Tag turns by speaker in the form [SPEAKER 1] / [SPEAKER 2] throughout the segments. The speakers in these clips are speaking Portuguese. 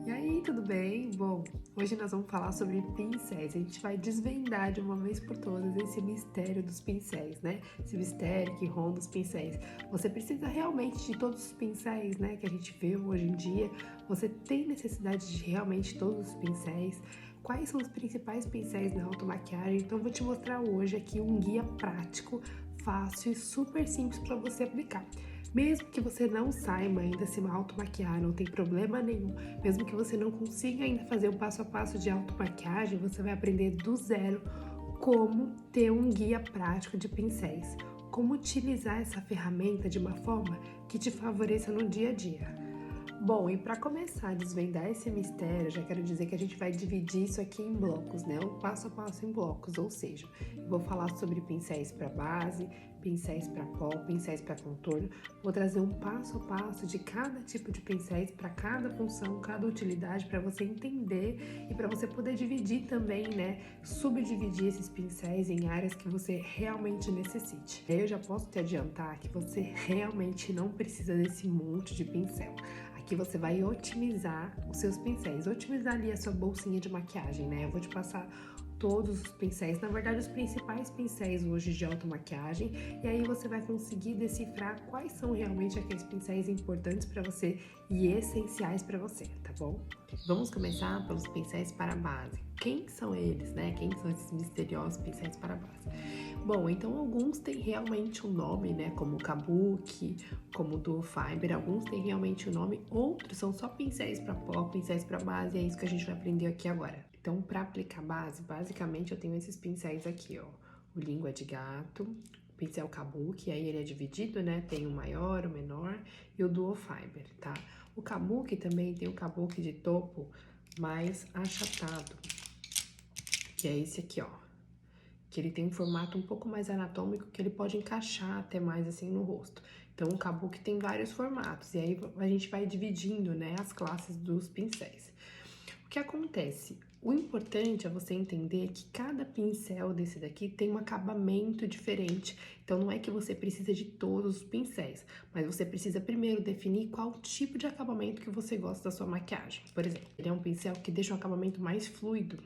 [SPEAKER 1] E aí, tudo bem? Bom, hoje nós vamos falar sobre pincéis. A gente vai desvendar de uma vez por todas esse mistério dos pincéis, né? Esse mistério que ronda os pincéis. Você precisa realmente de todos os pincéis, né, que a gente vê hoje em dia? Você tem necessidade de realmente todos os pincéis? Quais são os principais pincéis na automaquiagem? Então, eu vou te mostrar hoje aqui um guia prático, fácil e super simples para você aplicar. Mesmo que você não saiba ainda se automaquiar, não tem problema nenhum. Mesmo que você não consiga ainda fazer o passo a passo de automaquiagem, você vai aprender do zero como ter um guia prático de pincéis. Como utilizar essa ferramenta de uma forma que te favoreça no dia a dia. Bom, e para começar a desvendar esse mistério, já quero dizer que a gente vai dividir isso aqui em blocos, né? O passo a passo em blocos, ou seja, eu vou falar sobre pincéis para base, pincéis para pó, pincéis para contorno. Vou trazer um passo a passo de cada tipo de pincéis para cada função, cada utilidade, para você entender e para você poder dividir também, né? Subdividir esses pincéis em áreas que você realmente necessite. Eu já posso te adiantar que você realmente não precisa desse monte de pincel. Aqui você vai otimizar os seus pincéis, otimizar ali a sua bolsinha de maquiagem, né? Eu vou te passar todos os pincéis, na verdade os principais pincéis hoje de automaquiagem, e aí você vai conseguir decifrar quais são realmente aqueles pincéis importantes para você e essenciais para você, tá bom? Vamos começar pelos pincéis para base. Quem são eles, né? Quem são esses misteriosos pincéis para base? Bom, então alguns têm realmente um nome, né? Como o Kabuki, como o Duo Fiber, alguns têm realmente um nome, outros são só pincéis para pó, pincéis para base, é isso que a gente vai aprender aqui agora. Então, para aplicar base, basicamente eu tenho esses pincéis aqui, ó. O Língua de Gato, o pincel Kabuki, aí ele é dividido, né? Tem o maior, o menor e o Duo Fiber, tá? O Kabuki também tem o Kabuki de topo mais achatado, que é esse aqui, ó. Que ele tem um formato um pouco mais anatômico, que ele pode encaixar até mais assim no rosto. Então, o Kabuki tem vários formatos, e aí a gente vai dividindo, né, as classes dos pincéis. O que acontece? O importante é você entender que cada pincel desse daqui tem um acabamento diferente. Então, não é que você precisa de todos os pincéis, mas você precisa primeiro definir qual tipo de acabamento que você gosta da sua maquiagem. Por exemplo, ele é um pincel que deixa um acabamento mais fluido.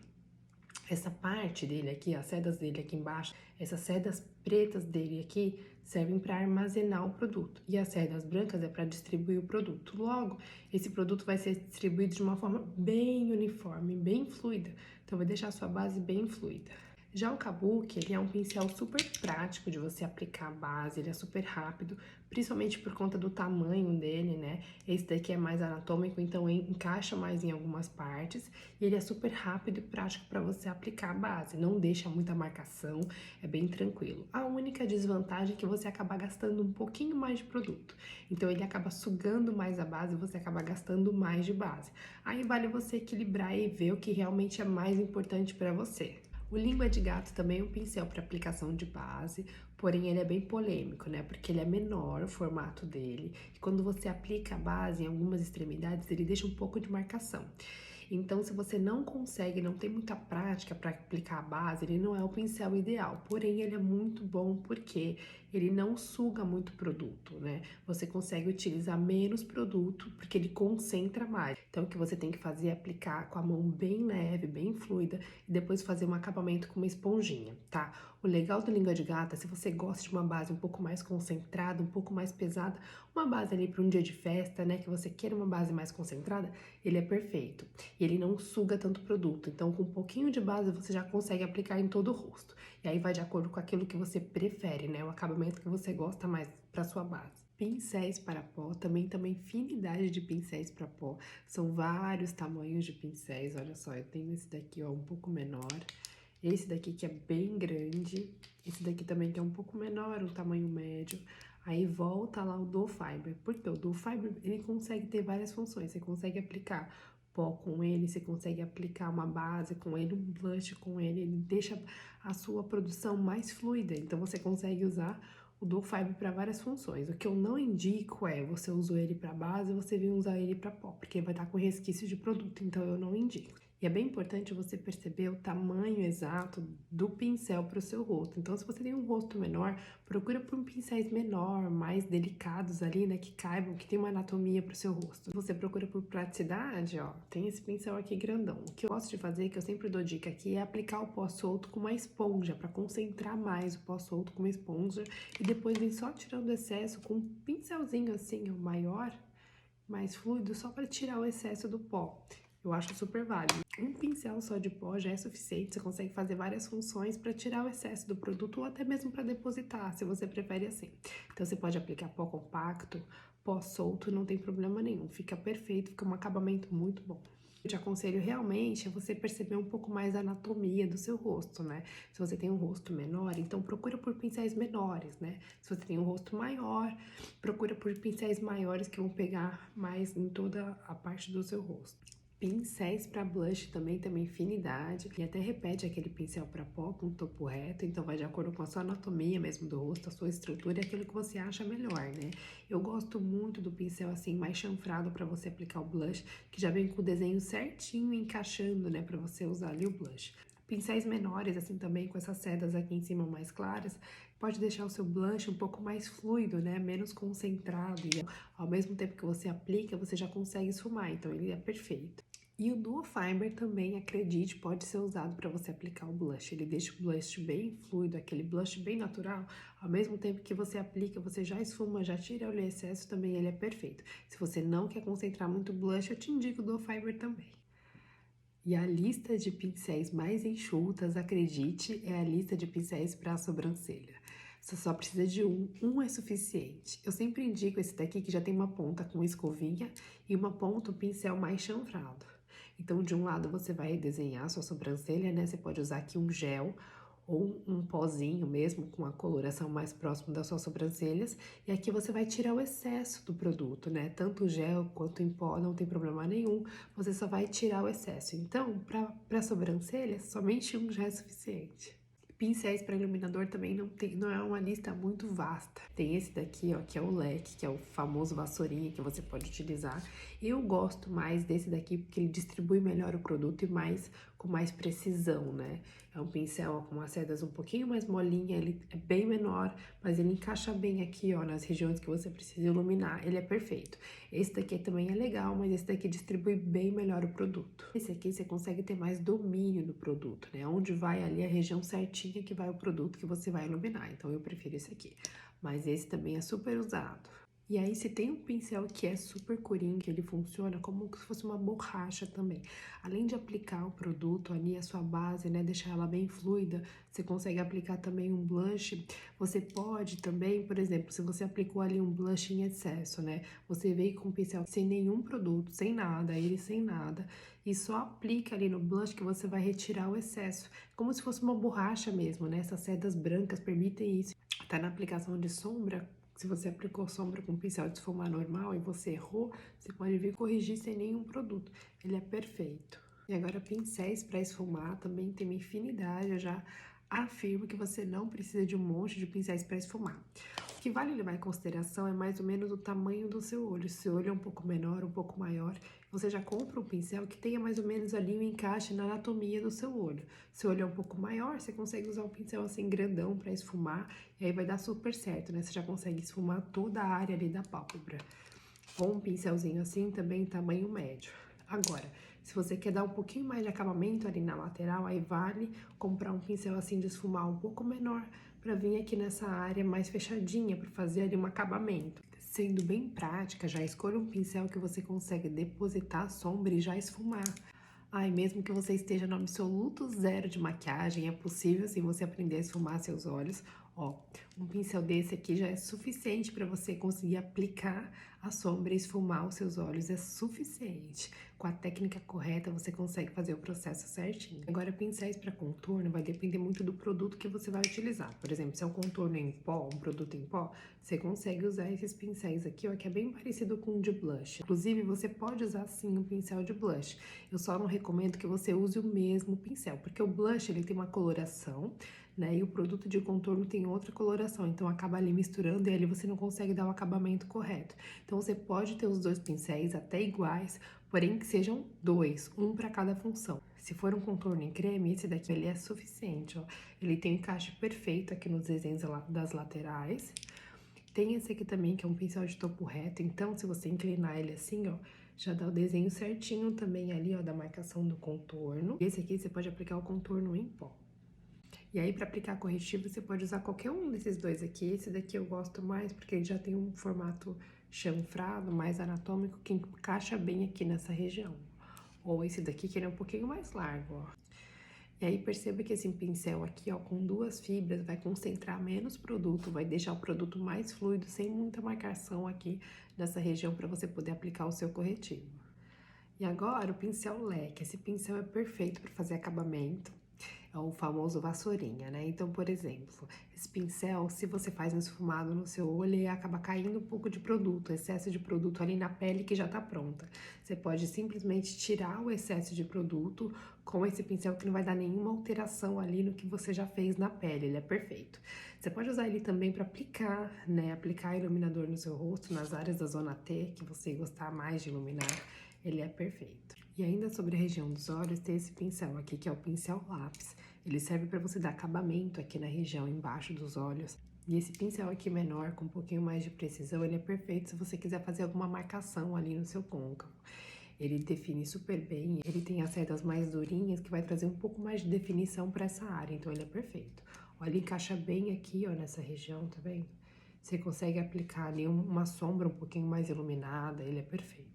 [SPEAKER 1] Essa parte dele aqui, as sedas dele aqui embaixo, essas sedas pretas dele aqui servem para armazenar o produto e as sedas brancas é para distribuir o produto. Logo, esse produto vai ser distribuído de uma forma bem uniforme, bem fluida. Então, vai deixar a sua base bem fluida. Já o Kabuki, ele é um pincel super prático de você aplicar a base, ele é super rápido, principalmente por conta do tamanho dele, né? Esse daqui é mais anatômico, então encaixa mais em algumas partes, e ele é super rápido e prático para você aplicar a base, não deixa muita marcação, é bem tranquilo. A única desvantagem é que você acaba gastando um pouquinho mais de produto, então ele acaba sugando mais a base e você acaba gastando mais de base. Aí vale você equilibrar e ver o que realmente é mais importante para você. O Língua de Gato também é um pincel para aplicação de base, porém ele é bem polêmico, né? Porque ele é menor, o formato dele, e quando você aplica a base em algumas extremidades, ele deixa um pouco de marcação. Então, se você não consegue, não tem muita prática para aplicar a base, ele não é o pincel ideal. Porém, ele é muito bom porque ele não suga muito produto, né? Você consegue utilizar menos produto porque ele concentra mais. Então, o que você tem que fazer é aplicar com a mão bem leve, bem fluida e depois fazer um acabamento com uma esponjinha, tá? O legal do Língua de Gato é se você gosta de uma base um pouco mais concentrada, um pouco mais pesada, uma base ali para um dia de festa, né? Que você queira uma base mais concentrada, ele é perfeito. E ele não suga tanto produto, então com um pouquinho de base você já consegue aplicar em todo o rosto. E aí vai de acordo com aquilo que você prefere, né? O acabamento que você gosta mais para sua base. Pincéis para pó, também tem uma infinidade de pincéis para pó. São vários tamanhos de pincéis, olha só, eu tenho esse daqui, ó, um pouco menor. Esse daqui que é bem grande, esse daqui também que é um pouco menor, um tamanho médio. Aí volta lá o Duo Fiber, porque o Duo Fiber, ele consegue ter várias funções, você consegue aplicar pó com ele, você consegue aplicar uma base com ele, um blush com ele, ele deixa a sua produção mais fluida, então você consegue usar o Duo Fiber para várias funções. O que eu não indico é você usou ele para base e você vir usar ele para pó, porque vai estar com resquício de produto, então eu não indico. E é bem importante você perceber o tamanho exato do pincel para o seu rosto. Então, se você tem um rosto menor, procura por pincéis menor, mais delicados ali, né, que caibam, que tem uma anatomia para o seu rosto. Você procura por praticidade, ó, tem esse pincel aqui grandão. O que eu gosto de fazer, que eu sempre dou dica aqui, é aplicar o pó solto com uma esponja, para concentrar mais o pó solto com uma esponja, e depois vem só tirando o excesso com um pincelzinho assim, ó, maior, mais fluido, só para tirar o excesso do pó. Eu acho super válido. Um pincel só de pó já é suficiente, você consegue fazer várias funções para tirar o excesso do produto ou até mesmo para depositar, se você prefere assim. Então você pode aplicar pó compacto, pó solto, não tem problema nenhum, fica perfeito, fica um acabamento muito bom. Eu te aconselho realmente a você perceber um pouco mais a anatomia do seu rosto, né? Se você tem um rosto menor, então procura por pincéis menores, né? Se você tem um rosto maior, procura por pincéis maiores que vão pegar mais em toda a parte do seu rosto. Pincéis para blush também tem uma infinidade, e até repete aquele pincel para pó com topo reto, então vai de acordo com a sua anatomia mesmo do rosto, a sua estrutura e aquilo que você acha melhor, né? Eu gosto muito do pincel assim mais chanfrado para você aplicar o blush, que já vem com o desenho certinho encaixando, né, para você usar ali o blush. Pincéis menores assim também, com essas sedas aqui em cima mais claras, pode deixar o seu blush um pouco mais fluido, né, menos concentrado, e ao mesmo tempo que você aplica, você já consegue esfumar, então ele é perfeito. E o Duo Fiber também, acredite, pode ser usado para você aplicar o blush. Ele deixa o blush bem fluido, aquele blush bem natural. Ao mesmo tempo que você aplica, você já esfuma, já tira o excesso, também ele é perfeito. Se você não quer concentrar muito blush, eu te indico o Duo Fiber também. E a lista de pincéis mais enxutas, acredite, é a lista de pincéis para a sobrancelha. Você só precisa de um é suficiente. Eu sempre indico esse daqui que já tem uma ponta com escovinha e uma ponta, um pincel mais chanfrado. Então, de um lado você vai desenhar a sua sobrancelha, né? Você pode usar aqui um gel ou um pozinho mesmo com a coloração mais próxima das suas sobrancelhas. E aqui você vai tirar o excesso do produto, né? Tanto o gel quanto em pó, não tem problema nenhum. Você só vai tirar o excesso. Então, para sobrancelha, somente um já é suficiente. Pincéis para iluminador também não é uma lista muito vasta. Tem esse daqui, ó, que é o leque, que é o famoso vassourinha que você pode utilizar. Eu gosto mais desse daqui porque ele distribui melhor o produto e com mais precisão, né? É um pincel ó, com as sedas um pouquinho mais molinha, ele é bem menor, mas ele encaixa bem aqui, ó, nas regiões que você precisa iluminar. Ele é perfeito. Esse daqui também é legal, mas esse daqui distribui bem melhor o produto. Esse aqui você consegue ter mais domínio do produto, né? Onde vai ali a região certinha que vai o produto que você vai iluminar. Então eu prefiro esse aqui. Mas esse também é super usado. E aí, se tem um pincel que é super coringa, ele funciona como se fosse uma borracha também. Além de aplicar o produto ali, a sua base, né, deixar ela bem fluida, você consegue aplicar também um blush. Você pode também, por exemplo, se você aplicou ali um blush em excesso, né, você veio com o pincel sem nenhum produto, sem nada, ele sem nada, e só aplica ali no blush que você vai retirar o excesso, como se fosse uma borracha mesmo, né, essas sedas brancas permitem isso. Tá na aplicação de sombra. Se você aplicou sombra com pincel de esfumar normal e você errou, você pode vir corrigir sem nenhum produto. Ele é perfeito. E agora, pincéis para esfumar também tem uma infinidade. Eu já afirmo que você não precisa de um monte de pincéis para esfumar. O que vale levar em consideração é mais ou menos o tamanho do seu olho. Se o seu olho é um pouco menor, um pouco maior, você já compra um pincel que tenha mais ou menos ali um encaixe na anatomia do seu olho. Se o olho é um pouco maior, você consegue usar um pincel assim grandão para esfumar e aí vai dar super certo, né? Você já consegue esfumar toda a área ali da pálpebra. Ou um pincelzinho assim também tamanho médio. Agora, se você quer dar um pouquinho mais de acabamento ali na lateral, aí vale comprar um pincel assim de esfumar um pouco menor para vir aqui nessa área mais fechadinha, para fazer ali um acabamento. Sendo bem prática, já escolha um pincel que você consegue depositar a sombra e já esfumar. Ai, mesmo que você esteja no absoluto zero de maquiagem, é possível sim você aprender a esfumar seus olhos. Ó, um pincel desse aqui já é suficiente para você conseguir aplicar a sombra e esfumar os seus olhos, é suficiente. Com a técnica correta, você consegue fazer o processo certinho. Agora, pincéis para contorno vai depender muito do produto que você vai utilizar. Por exemplo, se é um contorno em pó, um produto em pó, você consegue usar esses pincéis aqui, ó, que é bem parecido com o de blush. Inclusive, você pode usar sim um pincel de blush. Eu só não recomendo que você use o mesmo pincel, porque o blush ele tem uma coloração, né? E o produto de contorno tem outra coloração, então acaba ali misturando e ali você não consegue dar o acabamento correto. Então você pode ter os dois pincéis até iguais, porém que sejam dois, um para cada função. Se for um contorno em creme, esse daqui ele é suficiente, ó. Ele tem o encaixe perfeito aqui nos desenhos das laterais. Tem esse aqui também, que é um pincel de topo reto, então se você inclinar ele assim, ó, já dá o desenho certinho também ali, ó, da marcação do contorno. Esse aqui você pode aplicar o contorno em pó. E aí, para aplicar corretivo, você pode usar qualquer um desses dois aqui. Esse daqui eu gosto mais, porque ele já tem um formato chanfrado, mais anatômico, que encaixa bem aqui nessa região. Ou esse daqui, que ele é um pouquinho mais largo, ó. E aí, perceba que esse pincel aqui, ó, com duas fibras, vai concentrar menos produto, vai deixar o produto mais fluido, sem muita marcação aqui nessa região, para você poder aplicar o seu corretivo. E agora, o pincel leque. Esse pincel é perfeito para fazer acabamento. É o famoso vassourinha, né? Então, por exemplo, esse pincel, se você faz um esfumado no seu olho, ele acaba caindo um pouco de produto, excesso de produto ali na pele que já tá pronta. Você pode simplesmente tirar o excesso de produto com esse pincel, que não vai dar nenhuma alteração ali no que você já fez na pele, ele é perfeito. Você pode usar ele também para aplicar, né? Aplicar iluminador no seu rosto, nas áreas da zona T, que você gostar mais de iluminar, ele é perfeito. E ainda sobre a região dos olhos, tem esse pincel aqui, que é o pincel lápis. Ele serve para você dar acabamento aqui na região embaixo dos olhos. E esse pincel aqui menor, com um pouquinho mais de precisão, ele é perfeito se você quiser fazer alguma marcação ali no seu côncavo. Ele define super bem, ele tem as cerdas mais durinhas, que vai trazer um pouco mais de definição para essa área, então ele é perfeito. Olha, ele encaixa bem aqui, ó, nessa região, tá vendo? Você consegue aplicar ali uma sombra um pouquinho mais iluminada, ele é perfeito.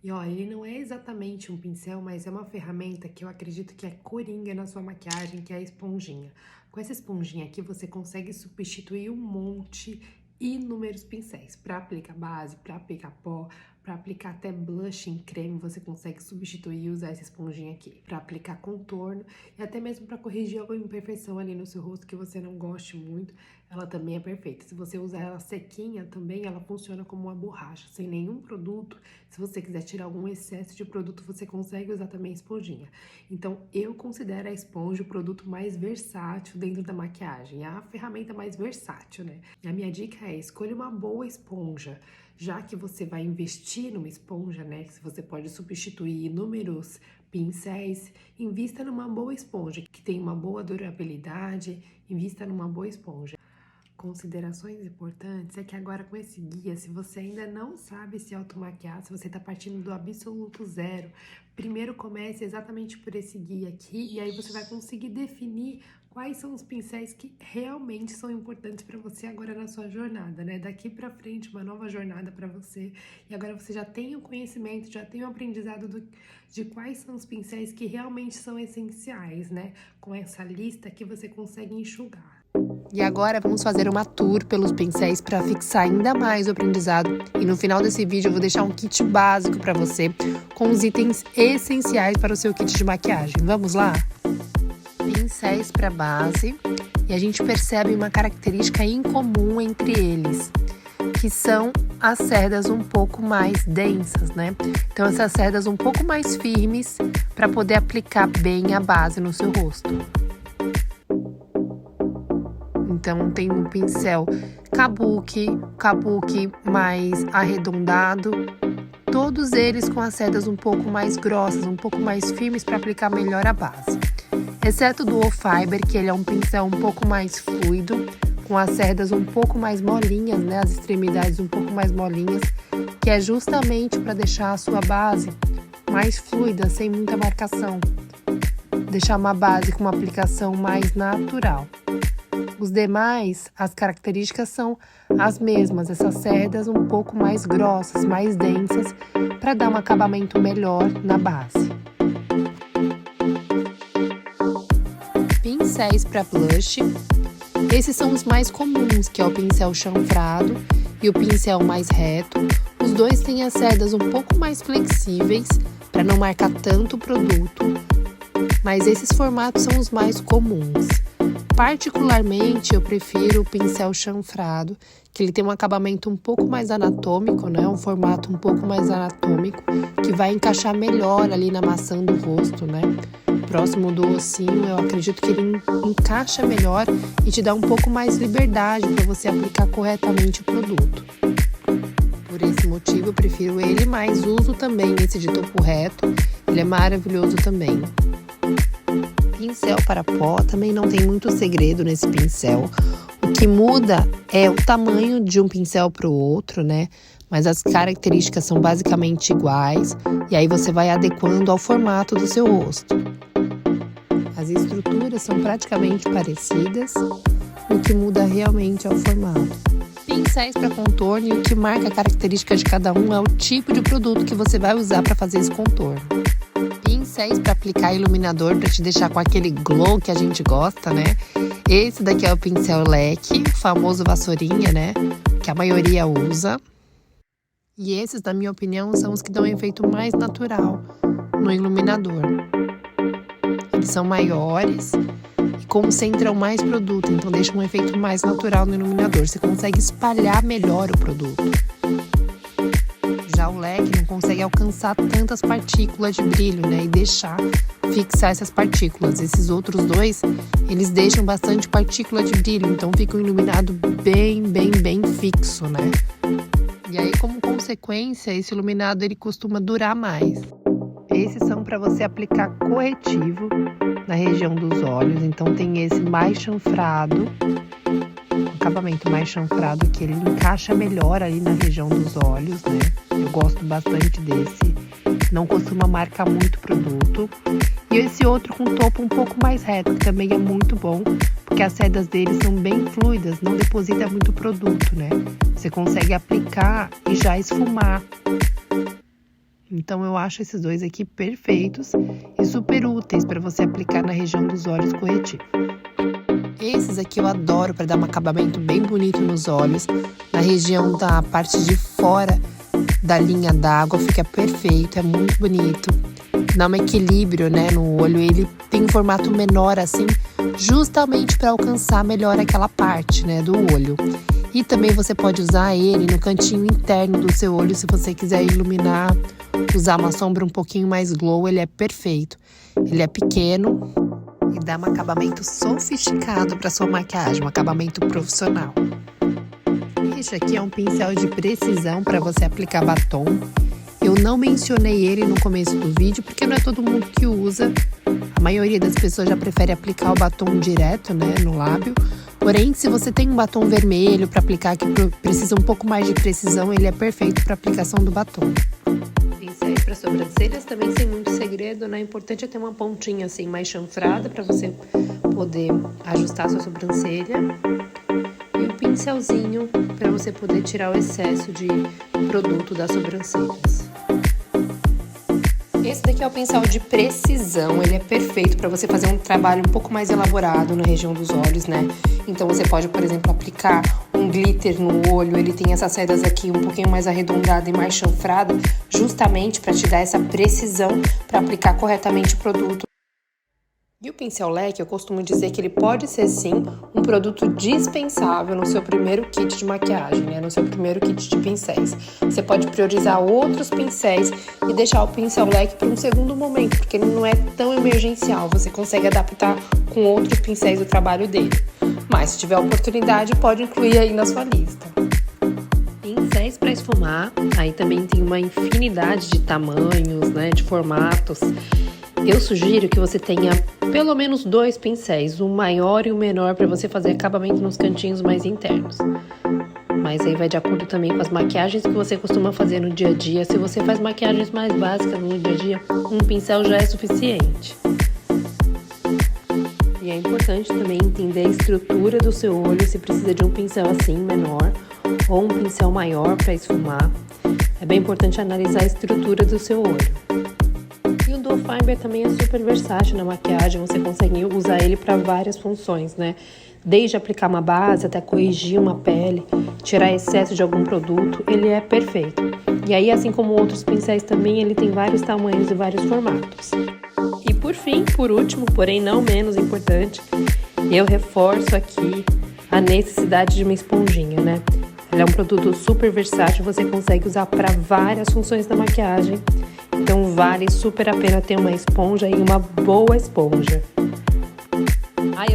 [SPEAKER 1] E ó, ele não é exatamente um pincel, mas é uma ferramenta que eu acredito que é coringa na sua maquiagem, que é a esponjinha. Com essa esponjinha aqui, você consegue substituir um monte, inúmeros pincéis. Para aplicar base, para aplicar pó, para aplicar até blush em creme, você consegue substituir e usar essa esponjinha aqui. Para aplicar contorno e até mesmo para corrigir alguma imperfeição ali no seu rosto que você não goste muito, ela também é perfeita. Se você usar ela sequinha também, ela funciona como uma borracha, sem nenhum produto. Se você quiser tirar algum excesso de produto, você consegue usar também a esponjinha. Então, eu considero a esponja o produto mais versátil dentro da maquiagem. É a ferramenta mais versátil, né? E a minha dica é, escolha uma boa esponja. Já que você vai investir numa esponja, né? Que você pode substituir inúmeros pincéis, invista numa boa esponja, que tem uma boa durabilidade, invista numa boa esponja. Considerações importantes é que agora com esse guia, se você ainda não sabe se automaquiar, se você tá partindo do absoluto zero, primeiro comece exatamente por esse guia aqui e aí você vai conseguir definir quais são os pincéis que realmente são importantes para você agora na sua jornada, né? Daqui para frente, uma nova jornada para você. E agora você já tem o conhecimento, já tem o aprendizado de quais são os pincéis que realmente são essenciais, né? Com essa lista que você consegue enxugar. E agora vamos fazer uma tour pelos pincéis para fixar ainda mais o aprendizado. E no final desse vídeo eu vou deixar um kit básico para você, com os itens essenciais para o seu kit de maquiagem. Vamos lá? Pincéis para base. E a gente percebe uma característica incomum entre eles, que são as cerdas um pouco mais densas, né? Então essas cerdas um pouco mais firmes para poder aplicar bem a base no seu rosto. Então, tem um pincel kabuki mais arredondado, todos eles com as cerdas um pouco mais grossas, um pouco mais firmes para aplicar melhor a base. Exceto o Duo Fiber, que ele é um pincel um pouco mais fluido, com as cerdas um pouco mais molinhas, né, as extremidades um pouco mais molinhas, que é justamente para deixar a sua base mais fluida, sem muita marcação. Deixar uma base com uma aplicação mais natural. Os demais, as características são as mesmas, essas cerdas um pouco mais grossas, mais densas, para dar um acabamento melhor na base. Pincéis para blush. Esses são os mais comuns, que é o pincel chanfrado e o pincel mais reto. Os dois têm as cerdas um pouco mais flexíveis, para não marcar tanto o produto, mas esses formatos são os mais comuns. Particularmente, eu prefiro o pincel chanfrado, que ele tem um acabamento um pouco mais anatômico, né? Um formato um pouco mais anatômico, que vai encaixar melhor ali na maçã do rosto, né? próximo do ossinho, eu acredito que ele encaixa melhor e te dá um pouco mais liberdade para você aplicar corretamente o produto. Por esse motivo eu prefiro ele, mas uso também esse de topo reto, ele é maravilhoso também. Pincel para pó, também não tem muito segredo nesse pincel. O que muda é o tamanho de um pincel para o outro, né? Mas as características são basicamente iguais e aí você vai adequando ao formato do seu rosto. As estruturas são praticamente parecidas, o que muda realmente é o formato. Pincéis para contorno, e o que marca a característica de cada um é o tipo de produto que você vai usar para fazer esse contorno. Pincéis para aplicar iluminador, para te deixar com aquele glow que a gente gosta, né? Esse daqui é o pincel leque, o famoso vassourinha, né? Que a maioria usa. E esses, na minha opinião, são os que dão um efeito mais natural no iluminador. Eles são maiores e concentram mais produto, então deixam um efeito mais natural no iluminador. Você consegue espalhar melhor o produto. Já o leque não consegue alcançar tantas partículas de brilho, né? E fixar essas partículas. Esses outros dois, eles deixam bastante partícula de brilho, então fica um iluminado bem fixo, né? E aí, como consequência, esse iluminado ele costuma durar mais. Esses são para você aplicar corretivo na região dos olhos. Então tem esse mais chanfrado, um acabamento mais chanfrado, que ele encaixa melhor ali na região dos olhos, né? Eu gosto bastante desse. Não costuma marcar muito produto. E esse outro com topo um pouco mais reto, que também é muito bom, porque as sedas dele são bem fluidas, não deposita muito produto, né? Você consegue aplicar e já esfumar. Então eu acho esses dois aqui perfeitos e super úteis para você aplicar na região dos olhos corretivo. Esses aqui eu adoro para dar um acabamento bem bonito nos olhos, na região da parte de fora da linha d'água, fica perfeito, é muito bonito. Dá um equilíbrio, né, no olho, ele tem um formato menor assim, justamente para alcançar melhor aquela parte, né, do olho. E também você pode usar ele no cantinho interno do seu olho, se você quiser iluminar, usar uma sombra um pouquinho mais glow, ele é perfeito. Ele é pequeno e dá um acabamento sofisticado para sua maquiagem, um acabamento profissional. Este aqui é um pincel de precisão para você aplicar batom. Eu não mencionei ele no começo do vídeo porque não é todo mundo que usa. A maioria das pessoas já prefere aplicar o batom direto, né, no lábio. Porém, se você tem um batom vermelho para aplicar que precisa um pouco mais de precisão, ele é perfeito para aplicação do batom. Pincéis para sobrancelhas também sem muito segredo, né? O importante é ter uma pontinha assim mais chanfrada para você poder ajustar a sua sobrancelha. E um pincelzinho para você poder tirar o excesso de produto das sobrancelhas. Esse daqui é o pincel de precisão, ele é perfeito para você fazer um trabalho um pouco mais elaborado na região dos olhos, né? Então você pode, por exemplo, aplicar um glitter no olho, ele tem essas sedas aqui um pouquinho mais arredondada e mais chanfrada, justamente para te dar essa precisão para aplicar corretamente o produto. E o pincel leque, eu costumo dizer que ele pode ser, sim, um produto dispensável no seu primeiro kit de maquiagem, né? No seu primeiro kit de pincéis. Você pode priorizar outros pincéis e deixar o pincel leque para um segundo momento, porque ele não é tão emergencial. Você consegue adaptar com outros pincéis o trabalho dele. Mas, se tiver oportunidade, pode incluir aí na sua lista. Pincéis para esfumar, aí também tem uma infinidade de tamanhos, né? De formatos. Eu sugiro que você tenha pelo menos 2 pincéis, o maior e o menor, para você fazer acabamento nos cantinhos mais internos. Mas aí vai de acordo também com as maquiagens que você costuma fazer no dia a dia. Se você faz maquiagens mais básicas no dia a dia, um pincel já é suficiente. E é importante também entender a estrutura do seu olho, se precisa de um pincel assim, menor, ou um pincel maior para esfumar. É bem importante analisar a estrutura do seu olho. E o Duo Fiber também é super versátil na maquiagem, você consegue usar ele para várias funções, né? Desde aplicar uma base até corrigir uma pele, tirar excesso de algum produto, ele é perfeito. E aí, assim como outros pincéis também, ele tem vários tamanhos e vários formatos. E por fim, por último, porém não menos importante, eu reforço aqui a necessidade de uma esponjinha, né? Ele é um produto super versátil, você consegue usar para várias funções da maquiagem. Então vale super a pena ter uma esponja e uma boa esponja.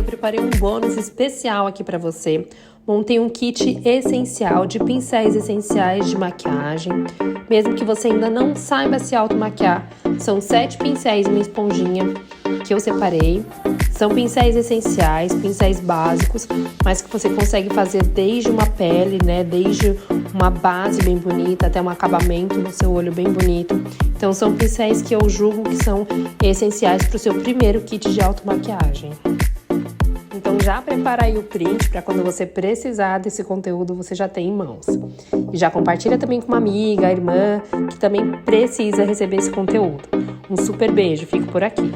[SPEAKER 1] Eu preparei um bônus especial aqui para você. Montei um kit essencial de pincéis essenciais de maquiagem. Mesmo que você ainda não saiba se automaquiar, são 7 pincéis e uma esponjinha que eu separei. São pincéis essenciais, pincéis básicos, mas que você consegue fazer desde uma pele, né? Desde uma base bem bonita até um acabamento no seu olho bem bonito. Então são pincéis que eu julgo que são essenciais para o seu primeiro kit de automaquiagem. Então já prepara aí o print para quando você precisar desse conteúdo você já tem em mãos. E já compartilha também com uma amiga, irmã, que também precisa receber esse conteúdo. Um super beijo, fico por aqui.